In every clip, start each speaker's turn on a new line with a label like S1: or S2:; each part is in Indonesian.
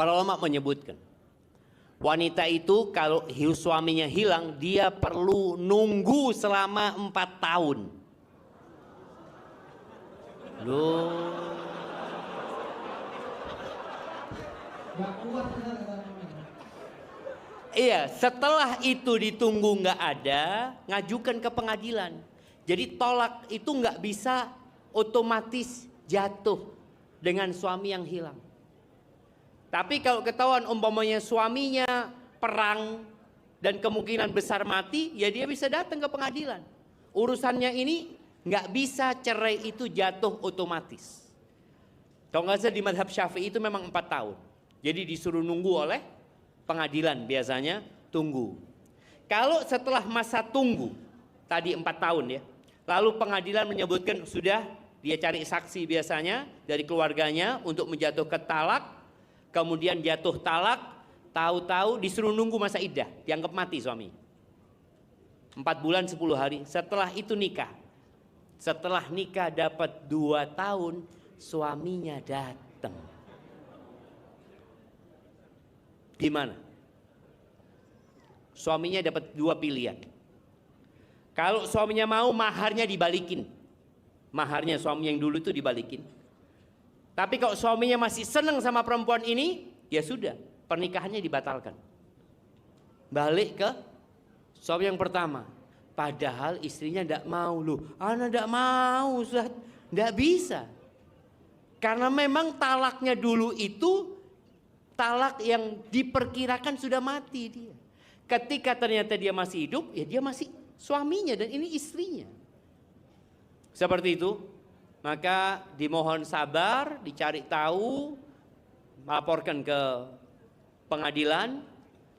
S1: Para ulama menyebutkan, wanita itu kalau suaminya hilang, dia perlu nunggu selama 4 tahun. Loh. Iya, setelah itu ditunggu nggak ada, ngajukan ke pengadilan. Jadi tolak itu nggak bisa otomatis jatuh dengan suami yang hilang. Tapi kalau ketahuan umpamanya suaminya perang dan kemungkinan besar mati, ya dia bisa datang ke pengadilan. Urusannya ini nggak bisa cerai itu jatuh otomatis. Kalau nggak salah di mazhab Syafi'i itu memang 4 tahun. Jadi disuruh nunggu oleh pengadilan biasanya tunggu. Kalau setelah masa tunggu tadi 4 tahun ya, lalu pengadilan menyebutkan sudah, dia cari saksi biasanya dari keluarganya untuk menjatuhkan talak, kemudian jatuh talak, tahu-tahu disuruh nunggu masa iddah, dianggap mati suami. 4 bulan 10 hari, setelah itu nikah. Setelah nikah dapat 2 tahun, suaminya datang. Gimana? Suaminya dapat 2 pilihan. Kalau suaminya mau, maharnya dibalikin. Maharnya suami yang dulu itu dibalikin. Tapi kalau suaminya masih senang sama perempuan ini, ya sudah, pernikahannya dibatalkan. Balik ke suami yang pertama. Padahal istrinya tidak mau. Loh, anak tidak mau, Ustaz. Tidak bisa. Karena memang talaknya dulu itu talak yang diperkirakan sudah mati dia. Ketika ternyata dia masih hidup, ya dia masih suaminya dan ini istrinya. Seperti itu. Maka dimohon sabar, dicari tahu, melaporkan ke pengadilan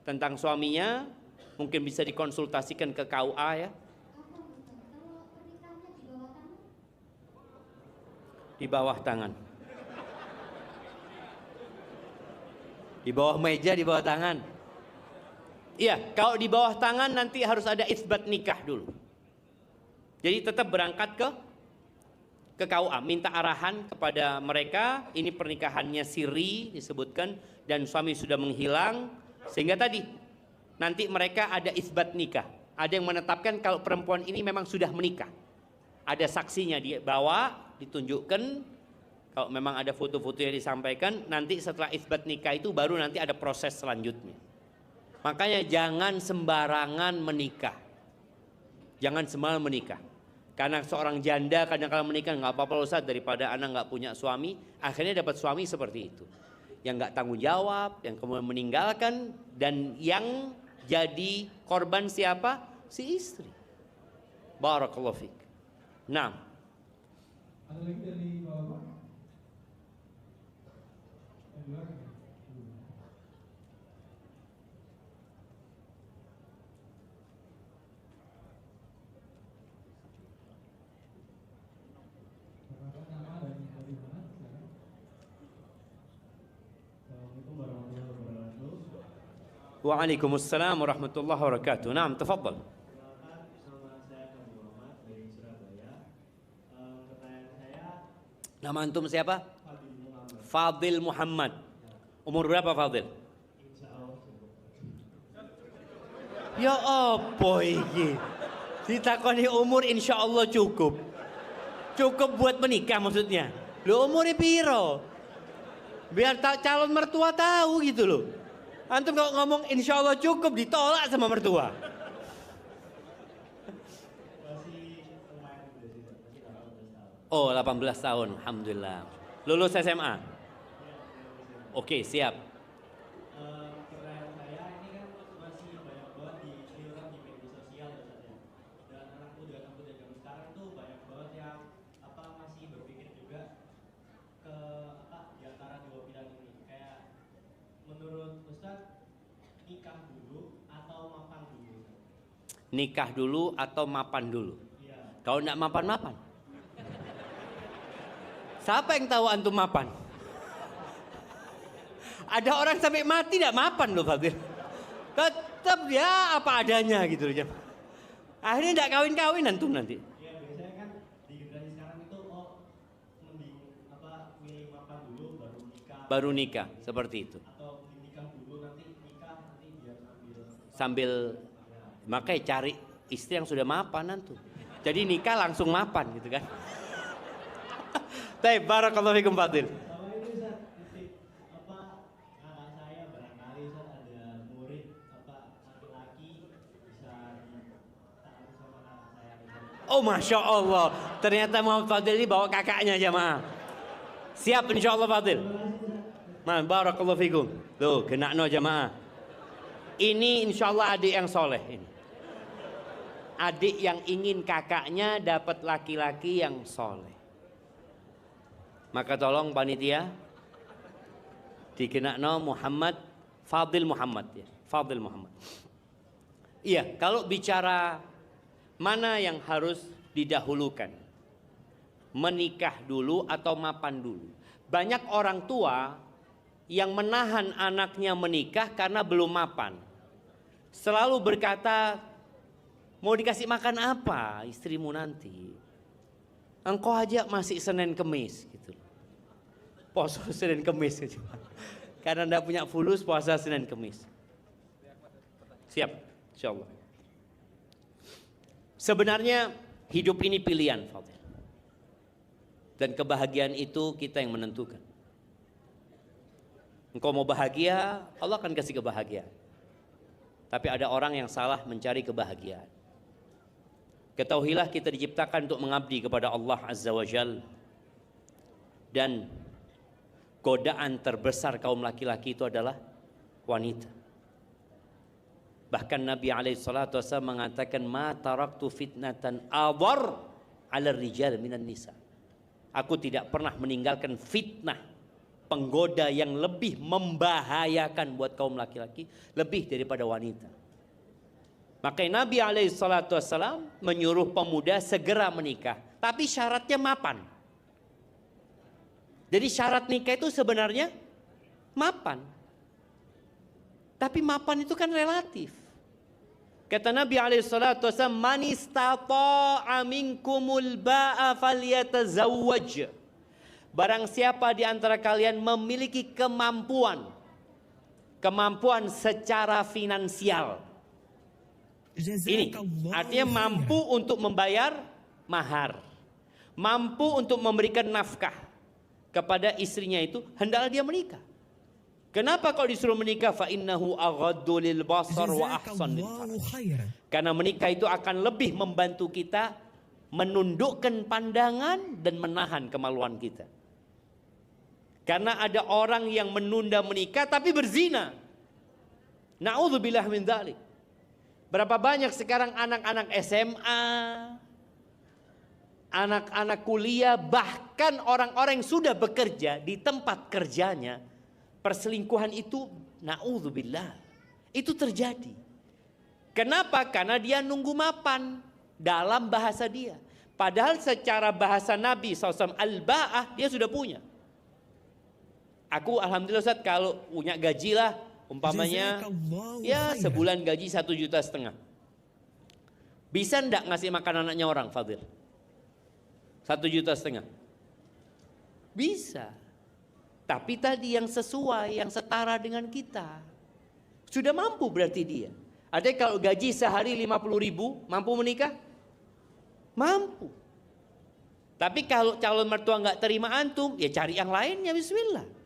S1: tentang suaminya, mungkin bisa dikonsultasikan ke KUA ya. Di bawah tangan. Di bawah meja, di bawah tangan. Iya, kalau di bawah tangan nanti harus ada isbat nikah dulu. Jadi tetap berangkat ke KUA, minta arahan kepada mereka, ini pernikahannya siri disebutkan dan suami sudah menghilang, sehingga tadi nanti mereka ada isbat nikah. Ada yang menetapkan kalau perempuan ini memang sudah menikah. Ada saksinya dia bawa, ditunjukkan. Kalau memang ada foto-foto yang disampaikan, nanti setelah isbat nikah itu baru nanti ada proses selanjutnya. Makanya jangan sembarangan menikah. Jangan sembarangan menikah. Karena seorang janda kadang-kadang menikah, nggak apa-apa Ustaz, daripada anak nggak punya suami, akhirnya dapat suami seperti itu. Yang nggak tanggung jawab, yang kemudian meninggalkan, dan yang jadi korban siapa? Si istri. Barakallahu fiik. Nah.
S2: Ada lagi dari Bapak?
S1: Waalaikumsalam warahmatullahi wabarakatuh. Naam, tafadhal. Nama antum siapa? Fadil Muhammad. Umur berapa Fadil? Ya apa iki? Ditakoni umur insyaallah cukup. Cukup buat menikah maksudnya. Lo umurnya piro? Biar tak calon mertua tahu gitu loh. Antum kalau ngomong insya Allah cukup, ditolak sama mertua. Oh 18 tahun, Alhamdulillah. Lulus SMA? Oke, siap.
S3: Pertanyaan saya ini kan masih banyak banget di media sosial ya. Dan anak muda zaman sekarang tuh banyak banget yang masih berpikir juga ke di antara dua pilihan ini. Kayak menurut Ustaz, nikah dulu atau mapan dulu?
S1: Nikah dulu atau mapan dulu?
S3: Iya.
S1: Kalau enggak mapan-mapan. Siapa yang tahu antum mapan? Ada orang sampai mati tidak mapan loh Fadil. Tetap ya apa adanya gitu loh. Akhirnya tidak kawin-kawin antum nanti.
S3: Iya, biasanya kan di generasi sekarang itu mending milih mapan dulu baru nikah.
S1: Baru nikah, seperti itu.
S3: Atau nikah dulu nanti biar
S1: Sambil makanya cari istri yang sudah mapan tuh. Jadi nikah langsung mapan gitu kan. Baik, barakallahu fikum Fadil.
S3: sama ini Ustaz, titik kakak saya barangkali Ustaz ada murid laki-laki bisa ditaruh sama kakak saya Ustaz.
S1: Oh Masya Allah, ternyata Muhammad Fadil ini bawa kakaknya jamaah. Siap insya Allah Fadil. Barakallahu fikum. Tuh, kena no jamaah. Ini insya Allah adik yang soleh ini. Adik yang ingin kakaknya dapat laki-laki yang soleh. Maka tolong panitia dikenakno Muhammad Fadil Muhammad ya. Fadil Muhammad. Iya, kalau bicara mana yang harus didahulukan, menikah dulu atau mapan dulu. Banyak orang tua yang menahan anaknya menikah karena belum mapan. Selalu berkata, mau dikasih makan apa istrimu nanti? Engkau aja masih Senin Kemis gitu. Puasa Senin Kemis gitu. Karena enggak punya fulus puasa Senin Kemis. Siap, insyaallah. Sebenarnya hidup ini pilihan, Fadil. Dan kebahagiaan itu kita yang menentukan. Engkau mau bahagia, Allah akan kasih kebahagiaan. Tapi ada orang yang salah mencari kebahagiaan. Ketahuilah kita diciptakan untuk mengabdi kepada Allah Azza wa Jal. Dan godaan terbesar kaum laki-laki itu adalah wanita. Bahkan Nabi SAW mengatakan, ma taraktu fitnatan awar ala rijal minan nisa. Aku tidak pernah meninggalkan fitnah, penggoda yang lebih membahayakan buat kaum laki-laki lebih daripada wanita. Makanya Nabi SAW menyuruh pemuda segera menikah, tapi syaratnya mapan. Jadi syarat nikah itu sebenarnya mapan. Tapi mapan itu kan relatif. Kata Nabi SAW, man istata'a minkumul ba'a falyatazawwaj. Barang siapa di antara kalian memiliki kemampuan secara finansial. Ini artinya mampu untuk membayar mahar, mampu untuk memberikan nafkah kepada istrinya itu, hendaklah dia menikah. Kenapa kalau disuruh menikah? Fa innahu aghaddu lil basar wa ahsan lil farj. Karena menikah itu akan lebih membantu kita menundukkan pandangan dan menahan kemaluan kita. Karena ada orang yang menunda menikah tapi berzina. Na'udzubillah min dzalik. Berapa banyak sekarang anak-anak SMA, anak-anak kuliah, bahkan orang-orang yang sudah bekerja di tempat kerjanya, perselingkuhan itu, na'udzubillah, itu terjadi. Kenapa? Karena dia nunggu mapan dalam bahasa dia. Padahal secara bahasa Nabi SAW, al-ba'ah, dia sudah punya. Aku alhamdulillah Ustaz, kalau punya gaji lah, umpamanya ya sebulan gaji 1,5 juta. Bisa ndak ngasih makan anaknya orang, Fadil? 1,5 juta. Bisa. Tapi tadi yang sesuai, yang setara dengan kita. Sudah mampu berarti dia. Ada kalau gaji sehari 50.000, mampu menikah? Mampu. Tapi kalau calon mertua nggak terima antum, ya cari yang lainnya, bismillah.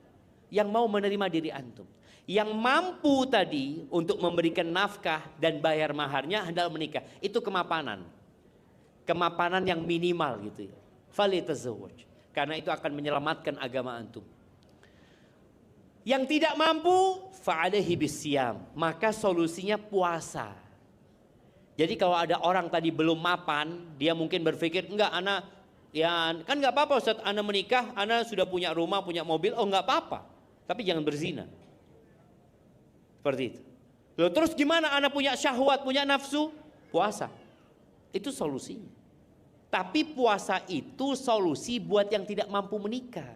S1: Yang mau menerima diri antum. Yang mampu tadi untuk memberikan nafkah dan bayar maharnya hendak menikah. Itu kemapanan. Kemapanan yang minimal gitu ya. Falitazawwaj. Karena itu akan menyelamatkan agama antum. Yang tidak mampu, fa'alaihi bisyam. Maka solusinya puasa. Jadi kalau ada orang tadi belum mapan, dia mungkin berpikir, enggak ana, ya kan enggak apa-apa Ustaz, ana menikah, ana sudah punya rumah, punya mobil, oh enggak apa-apa. Tapi jangan berzina. Seperti itu. Loh, terus gimana anak punya syahwat, punya nafsu? Puasa. Itu solusinya. Tapi puasa itu solusi buat yang tidak mampu menikah.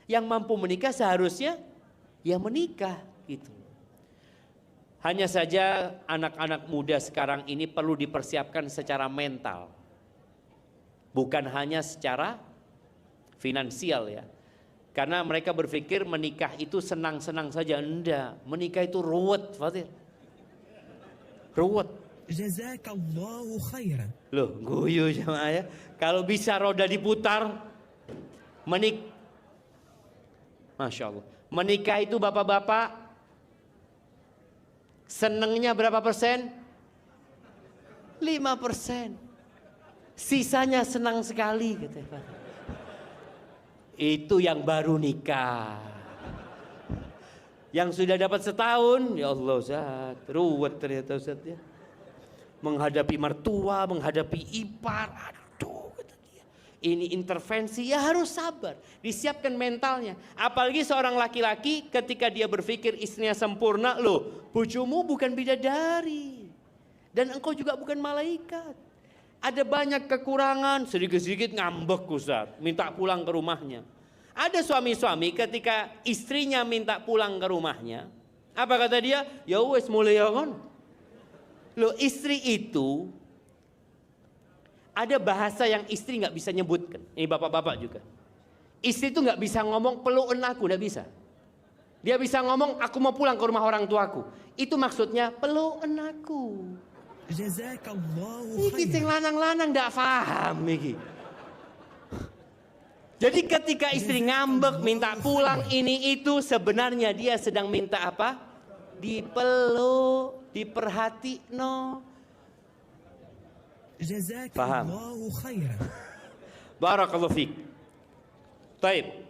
S1: Yang mampu menikah seharusnya ya menikah gitu. Hanya saja anak-anak muda sekarang ini perlu dipersiapkan secara mental. Bukan hanya secara finansial ya. Karena mereka berpikir menikah itu senang-senang saja. Enggak, menikah itu ruwet, Fatir. Ruwet.
S4: Jazakallahu khairan.
S1: Loh, guyu jamaah ya. Kalau bisa roda diputar, Masya Allah. Menikah itu bapak-bapak, senengnya berapa persen? 5%. Sisanya senang sekali, katanya. Itu yang baru nikah. Yang sudah dapat setahun, ya Allah Ustaz, ruwet ternyata Ustaz ya. Menghadapi mertua, menghadapi ipar, aduh kata dia. Ini intervensi, ya harus sabar, disiapkan mentalnya. Apalagi seorang laki-laki ketika dia berpikir istrinya sempurna, loh bojomu bukan bidadari. Dan engkau juga bukan malaikat. Ada banyak kekurangan, sedikit-sedikit ngambek Ustaz, minta pulang ke rumahnya. Ada suami-suami ketika istrinya minta pulang ke rumahnya, apa kata dia? Ya wes mulai ya kan. Loh istri itu ada bahasa yang istri nggak bisa nyebutkan. Ini bapak-bapak juga. Istri itu nggak bisa ngomong pelukan aku, nggak bisa. Dia bisa ngomong aku mau pulang ke rumah orang tuaku. Itu maksudnya pelukan aku.
S4: Jazakallahu
S1: Iki sing lanang-lanang ndak paham iki. Jadi ketika istri ngambek minta pulang ini itu sebenarnya dia sedang minta apa? Dipeluk, diperhatikno.
S4: Jazakallahu khairan.
S1: Barakallahu fiik. Baik.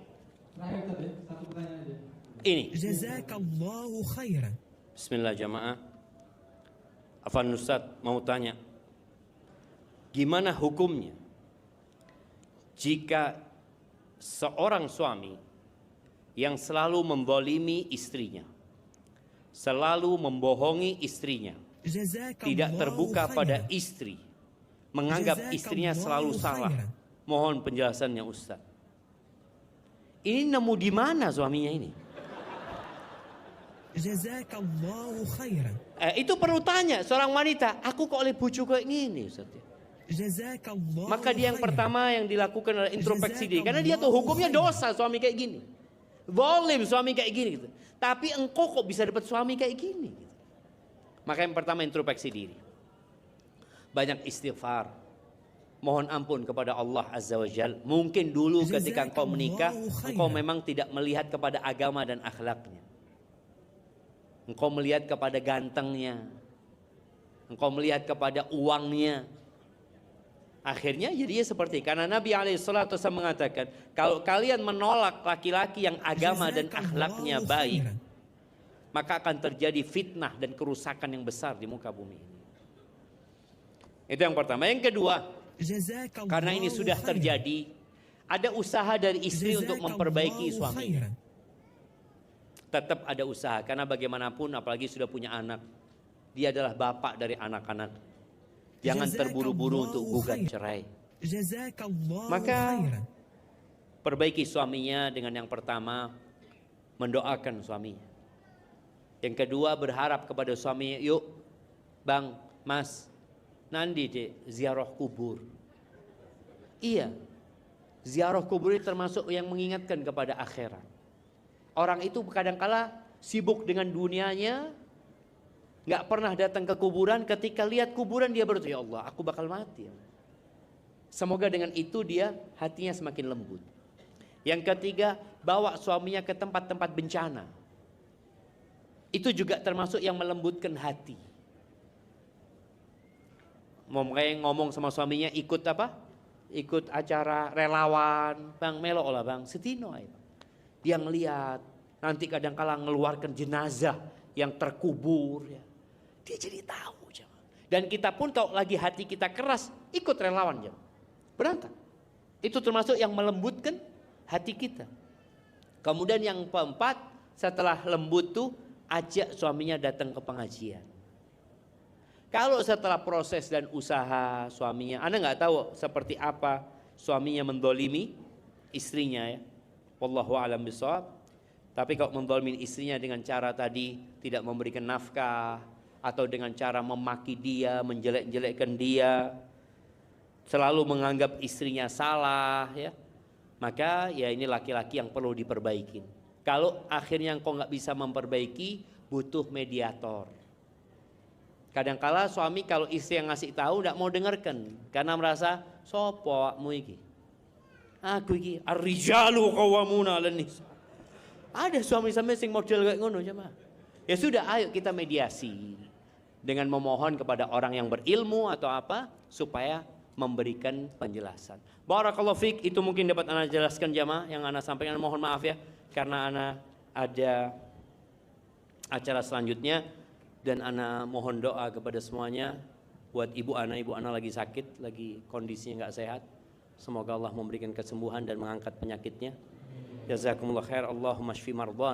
S2: Terakhir tadi, satu pertanyaan aja.
S1: Ini.
S4: Jazakallahu khairan.
S1: Bismillah jamaah. Afan Ustaz mau tanya. Gimana hukumnya jika seorang suami yang selalu membolimi istrinya, selalu membohongi istrinya, tidak terbuka pada istri, menganggap istrinya selalu salah. Mohon penjelasannya Ustaz. Ini nemu di mana suaminya ini?
S4: Jazakallahu khairan.
S1: Itu perlu tanya seorang wanita, aku kok oleh bojo kayak gini Ustaz?
S4: Jazakallahu
S1: Maka dia yang
S4: khairan.
S1: pertama yang dilakukan adalah introspeksi diri. Karena dia tahu hukumnya dosa suami kayak gini. Zalim suami kayak gini gitu. Tapi engkau kok bisa dapat suami kayak gini gitu. Maka yang pertama introspeksi diri. Banyak istighfar. Mohon ampun kepada Allah Azza wa Jal. Mungkin dulu ketika engkau menikah, engkau memang tidak melihat kepada agama dan akhlaknya. Engkau melihat kepada gantengnya. Engkau melihat kepada uangnya. Akhirnya jadinya seperti karena Nabi SAW mengatakan, kalau kalian menolak laki-laki yang agama dan akhlaknya baik, maka akan terjadi fitnah dan kerusakan yang besar di muka bumi ini. Itu yang pertama. Yang kedua, karena ini sudah terjadi, ada usaha dari istri untuk memperbaiki suaminya. Tetap ada usaha, karena bagaimanapun apalagi sudah punya anak, dia adalah bapak dari anak-anak. Jangan terburu-buru untuk gugat cerai. Maka perbaiki suaminya dengan yang pertama, mendoakan suaminya. Yang kedua, berharap kepada suaminya, yuk bang, mas, nanti deh ziarah kubur. Iya, ziarah kubur itu termasuk yang mengingatkan kepada akhirat. Orang itu kadang-kala sibuk dengan dunianya, nggak pernah datang ke kuburan. Ketika lihat kuburan dia berkata, ya Allah, aku bakal mati. Semoga dengan itu dia hatinya semakin lembut. Yang ketiga, bawa suaminya ke tempat-tempat bencana. Itu juga termasuk yang melembutkan hati. Ngomong sama suaminya, ikut apa? Ikut acara relawan, bang melok lah bang, setino aja. Dia ngelihat, nanti kadang-kala ngeluarkan jenazah yang terkubur. Ya. Dia jadi tahu. Dan kita pun kalau lagi hati kita keras, ikut relawan. Berangkat. Itu termasuk yang melembutkan hati kita. Kemudian yang keempat, setelah lembut tuh, ajak suaminya datang ke pengajian. Kalau setelah proses dan usaha suaminya, Anda nggak tahu seperti apa suaminya mendolimi istrinya ya. Wallahu a'lam bishawab. Tapi kalau mendolimi istrinya dengan cara tadi tidak memberikan nafkah atau dengan cara memaki dia, menjelek-jelekkan dia, selalu menganggap istrinya salah ya. Maka ya ini laki-laki yang perlu diperbaiki. Kalau akhirnya engkau nggak bisa memperbaiki, butuh mediator. Kadangkala suami kalau istri yang ngasih tahu nggak mau dengarkan karena merasa sopo awakmu iki. Aku iki ar-rijalu qawwamuna 'alan nisa. Ada suami-suami sing model kayak ngono jemaah. Ya sudah, ayo kita mediasi dengan memohon kepada orang yang berilmu atau apa supaya memberikan penjelasan. Barakallahu fiik, itu mungkin dapat ana jelaskan jamaah yang ana sampaikan. Mohon maaf ya karena ana ada acara selanjutnya dan ana mohon doa kepada semuanya buat ibu ana lagi sakit, lagi kondisinya enggak sehat. Semoga Allah memberikan kesembuhan dan mengangkat penyakitnya. Jazakumullah khair. Allahumma shfi mardhana